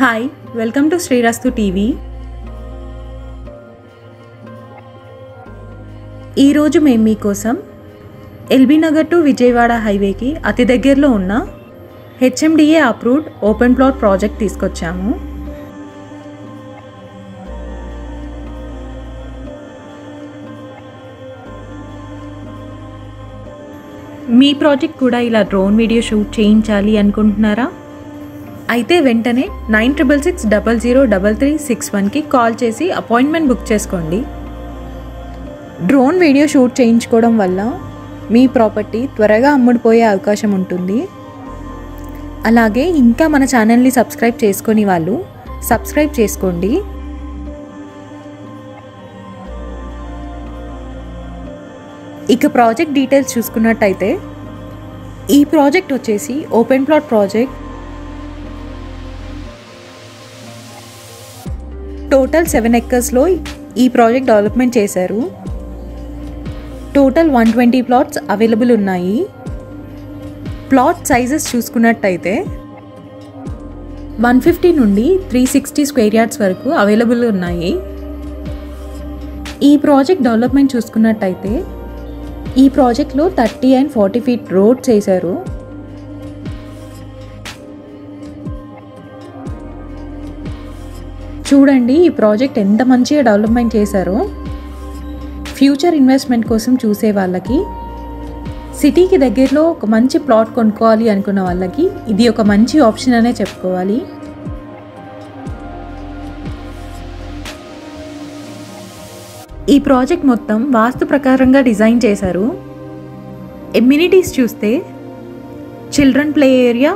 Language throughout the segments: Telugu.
Hi welcome to Srirastu TV. ఈరోజు మేము మీకోసం ఎల్బీ నగర్ టు విజయవాడ హైవేకి అతి దగ్గరలో ఉన్న HMDA approved open plot project తీసుకొచ్చాము. మీ ప్రాజెక్ట్ కూడా ఇలా డ్రోన్ వీడియో షూట్ చేయించాలి అనుకుంటున్నారా? అయితే వెంటనే 9666003361కి కాల్ చేసి అపాయింట్మెంట్ బుక్ చేసుకోండి. డ్రోన్ వీడియో షూట్ చేయించుకోవడం వల్ల మీ ప్రాపర్టీ త్వరగా అమ్ముడుపోయే అవకాశం ఉంటుంది. అలాగే ఇంకా మన ఛానల్ని సబ్స్క్రైబ్ చేసుకొని వాళ్ళు సబ్స్క్రైబ్ చేసుకోండి. ఇక ప్రాజెక్ట్ డీటెయిల్స్ చూసుకున్నట్టయితే ఈ ప్రాజెక్ట్ వచ్చేసి ఓపెన్ ప్లాట్ ప్రాజెక్ట్. టోటల్ 7 ఎకర్స్లో ఈ ప్రాజెక్ట్ డెవలప్మెంట్ చేశారు. టోటల్ 120 ప్లాట్స్ అవైలబుల్ ఉన్నాయి. ప్లాట్ సైజెస్ చూసుకున్నట్టయితే 150 నుండి 360 స్క్వేర్ యార్డ్స్ వరకు అవైలబుల్ ఉన్నాయి. ఈ ప్రాజెక్ట్ డెవలప్మెంట్ చూసుకున్నట్టయితే ఈ ప్రాజెక్ట్లో 30 and 40 ఫీట్ రోడ్స్ వేశారు. చూడండి ఈ ప్రాజెక్ట్ ఎంత మంచిగా డెవలప్మెంట్ చేశారో. ఫ్యూచర్ ఇన్వెస్ట్మెంట్ కోసం చూసే వాళ్ళకి, సిటీకి దగ్గరలో ఒక మంచి ప్లాట్ కొనుక్కోవాలి అనుకున్న వాళ్ళకి ఇది ఒక మంచి ఆప్షన్ అనే చెప్పుకోవాలి. ఈ ప్రాజెక్ట్ మొత్తం వాస్తు ప్రకారంగా డిజైన్ చేశారు. ఎమ్యూనిటీస్ చూస్తే children play area,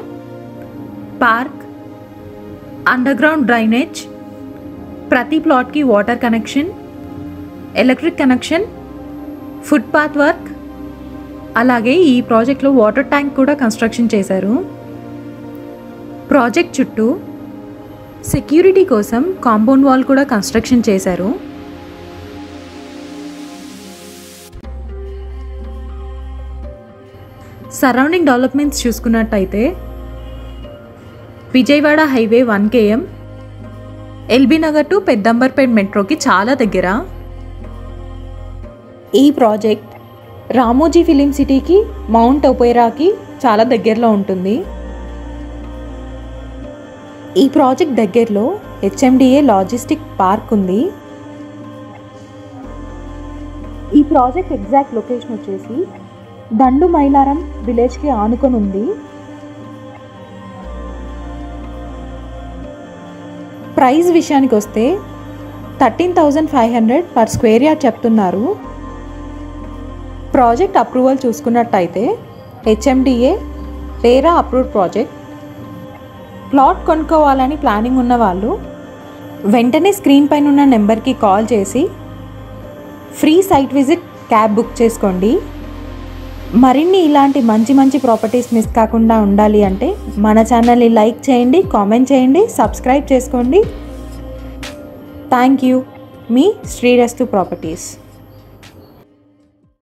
park, underground drainage, ప్రతి ప్లాట్కి water connection, electric connection, footpath work, అలాగే ఈ ప్రాజెక్ట్లో వాటర్ ట్యాంక్ కూడా కన్స్ట్రక్షన్ చేశారు. ప్రాజెక్ట్ చుట్టూ సెక్యూరిటీ కోసం కాంపౌండ్ వాల్ కూడా కన్స్ట్రక్షన్ చేశారు. సరౌండింగ్ డెవలప్మెంట్స్ చూసుకున్నట్టయితే Vijayawada highway 1 km, LB Nagar to Peddamberpet మెట్రోకి చాలా దగ్గర. ఈ ప్రాజెక్ట్ రామోజీ ఫిలిం సిటీకి, మౌంట్ ఒపేరాకి చాలా దగ్గరలో ఉంటుంది. ఈ ప్రాజెక్ట్ దగ్గరలో హెచ్ఎండిఏ లాజిస్టిక్ పార్క్ ఉంది. ఈ ప్రాజెక్ట్ ఎగ్జాక్ట్ లొకేషన్ వచ్చేసి దండు మైలారం విలేజ్కి ఆనుకొని ఉంది. ప్రైస్ విషయానికి వస్తే 13,500 పర్ స్క్వేర్ యార్డ్ చెప్తున్నారు. ప్రాజెక్ట్ అప్రూవల్ చూసుకున్నట్టయితే HMDA RERA approved project. Plot కొనుక్కోవాలని ప్లానింగ్ ఉన్న వాళ్ళు వెంటనే స్క్రీన్ పైన ఉన్న నెంబర్కి కాల్ చేసి free site visit cab book చేసుకోండి. మరిన్ని ఇలాంటి మంచి ప్రాపర్టీస్ మిస్ కాకుండా ఉండాలి అంటే మన ఛానల్ని లైక్ చేయండి, కామెంట్ చేయండి, సబ్స్క్రైబ్ చేసుకోండి. Thank you. Me Srirastu properties.